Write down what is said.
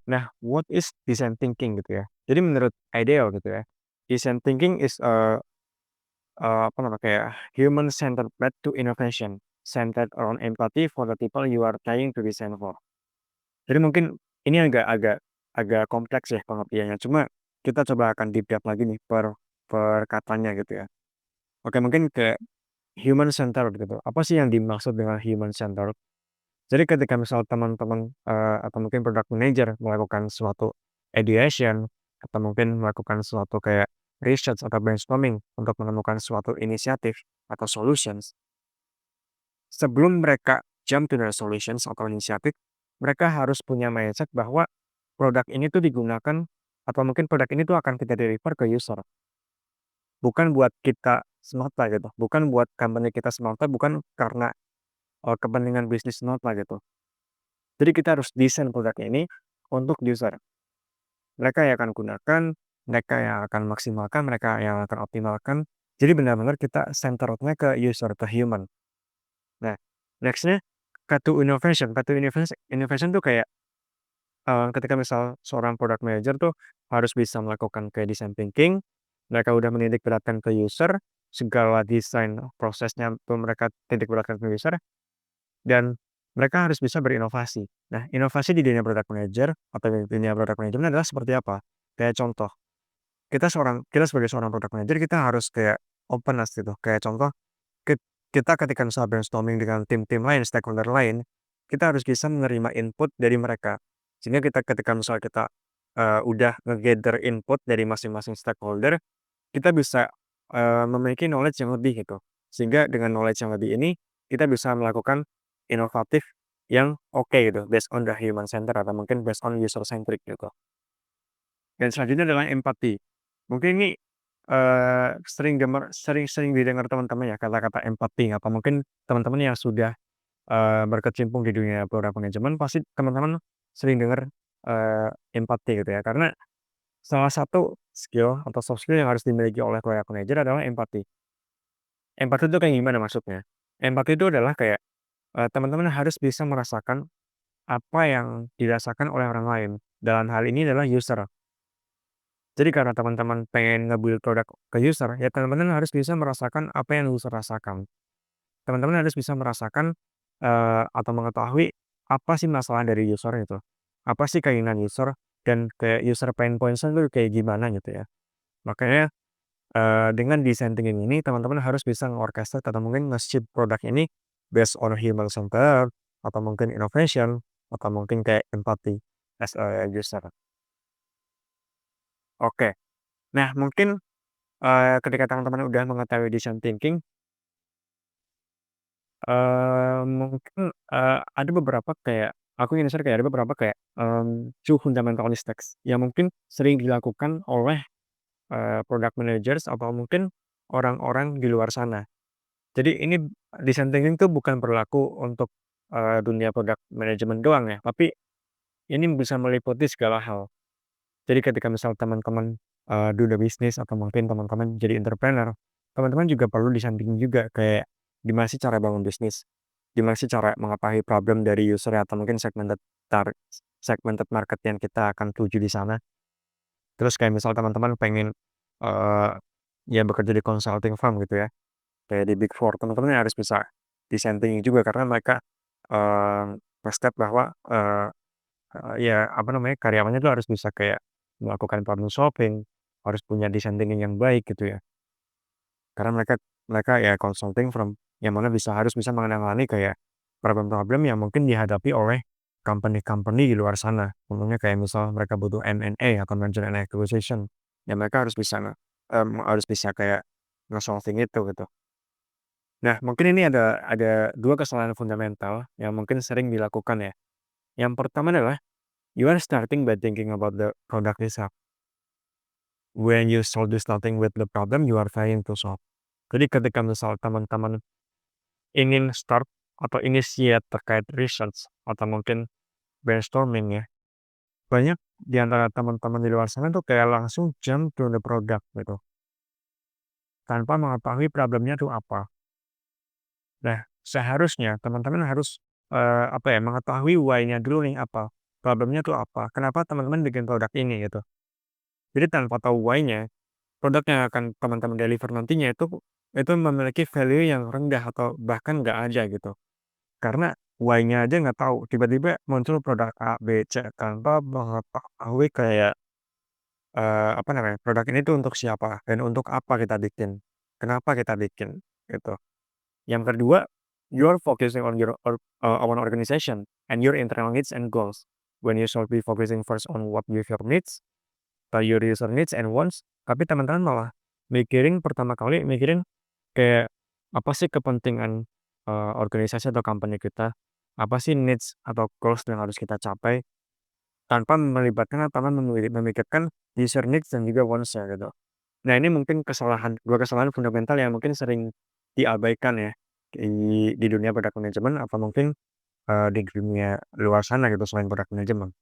Nah, what is design thinking gitu ya. Jadi menurut IDEO gitu ya, design thinking is apa namanya, kayak human centered path to innovation, centered around empathy for the people you are trying to design for. Jadi mungkin ini agak agak agak kompleks ya pengertiannya, cuma kita coba akan deep dive lagi nih per katanya gitu ya. Oke, mungkin kayak human centered gitu. Apa sih yang dimaksud dengan human centered? Jadi ketika misal teman-teman, atau mungkin product manager melakukan suatu ideation, atau mungkin melakukan suatu kayak research atau brainstorming untuk menemukan suatu inisiatif atau solutions, sebelum mereka jump to the solutions atau inisiatif, mereka harus punya mindset bahwa produk ini tuh digunakan atau mungkin produk ini tuh akan kita deliver ke user, bukan buat kita semata gitu, bukan buat company kita semata, bukan karena, kepentingan bisnis semata gitu. Jadi kita harus desain produk ini untuk user. Mereka yang akan gunakan, mereka yang akan maksimalkan, mereka yang akan optimalkan. Jadi benar-benar kita center-nya ke user, ke human. Nah, next-nya Katu innovation. Katu innovation innovation tuh kayak, ketika misal seorang product manager tuh harus bisa melakukan kayak design thinking, mereka udah menitik beratkan ke user, segala desain prosesnya tuh mereka titik beratkan ke user, dan mereka harus bisa berinovasi. Nah, inovasi di dunia product manager atau di dunia product management adalah seperti apa? Kayak contoh, kita sebagai seorang product manager, kita harus kayak openness gitu. Kayak contoh, kita ketika misal brainstorming dengan tim-tim lain, stakeholder lain, kita harus bisa menerima input dari mereka. Sehingga kita ketika misal kita, udah nge-gather input dari masing-masing stakeholder, kita bisa, memiliki knowledge yang lebih gitu. Sehingga dengan knowledge yang lebih ini, kita bisa melakukan inovatif yang oke gitu, based on the human center atau mungkin based on user centric gitu. Dan selanjutnya adalah empati. Mungkin ini, sering didengar teman-teman ya kata-kata empati, atau mungkin teman-teman yang sudah, berkecimpung di dunia product management pasti teman-teman sering dengar, empati gitu ya. Karena salah satu skill atau soft skill yang harus dimiliki oleh product manager adalah empati. Empati itu kayak gimana maksudnya? Empati itu adalah kayak, teman-teman harus bisa merasakan apa yang dirasakan oleh orang lain. Dalam hal ini adalah user. Jadi karena teman-teman pengen nge-build produk ke user, ya teman-teman harus bisa merasakan apa yang user rasakan. Teman-teman harus bisa merasakan, atau mengetahui apa sih masalah dari user itu. Apa sih keinginan user dan kayak user pain points-nya tuh kayak gimana gitu ya. Makanya, dengan design thinking ini teman-teman harus bisa nge-orchestrate atau mungkin nge-shape produk ini based on human centered atau mungkin innovation atau mungkin kayak empathy as a user. Oke. Nah mungkin, ketika teman-teman udah mengetahui design thinking, mungkin, ada beberapa kayak aku ingin share kayak ada beberapa kayak, two fundamental mistakes yang mungkin sering dilakukan oleh, product managers atau mungkin orang-orang di luar sana. Jadi ini design thinking tuh bukan berlaku untuk, dunia product management doang ya, tapi ini bisa meliputi segala hal. Jadi ketika misal teman-teman, dunia bisnis atau mungkin teman-teman jadi entrepreneur, teman-teman juga perlu di-samping juga kayak gimana sih cara bangun bisnis, gimana sih cara mengetahui problem dari user atau mungkin segmented market yang kita akan tuju di sana. Terus kayak misal teman-teman pengen, eee, ya bekerja di consulting firm gitu ya, kayak di Big Four, teman-teman harus bisa di-samping juga karena mereka, nge-step bahwa, ya apa namanya, karyawannya tuh harus bisa kayak melakukan problem solving, harus punya design thinking yang baik gitu ya. Karena mereka mereka ya consulting firm, yang mana harus bisa menangani kayak problem-problem yang mungkin dihadapi oleh company-company di luar sana. Contohnya kayak misal mereka butuh M&A atau merger and acquisition, ya mereka harus bisa kayak nge-solving itu gitu. Nah mungkin ini ada 2 kesalahan fundamental yang mungkin sering dilakukan ya. Yang pertama adalah you are starting by thinking about the product itself. When you solve starting with the problem you are trying to solve. Jadi ketika misal teman-teman ingin start atau initiate terkait research atau mungkin brainstorming ya, banyak di antara teman-teman di luar sana tuh kayak langsung jump to the product gitu, tanpa mengetahui problemnya tuh apa. Nah, seharusnya teman-teman harus, apa ya, mengetahui why-nya dulu nih apa. problemnya tuh apa, kenapa teman-teman bikin produk ini gitu. Jadi tanpa tahu why-nya, produk yang akan teman-teman deliver nantinya itu memiliki value yang rendah atau bahkan nggak ada gitu. Karena why-nya aja nggak tahu, tiba-tiba muncul produk A, B, C tanpa mengetahui kayak, apa namanya, produk ini tuh untuk siapa dan untuk apa kita bikin, kenapa kita bikin, gitu. Yang kedua, you're focusing on your own organization and your internal needs and goals. When you should be focusing first on what user needs, your user needs and wants, tapi teman-teman malah pertama kali mikirin kayak, apa sih kepentingan, organisasi atau company kita, apa sih needs atau goals yang harus kita capai, tanpa melibatkan atau memikirkan user needs dan juga wants-nya gitu. Nah ini mungkin 2 kesalahan fundamental yang mungkin sering diabaikan ya, di dunia product management atau mungkin, di dunia luar sana gitu selain product management.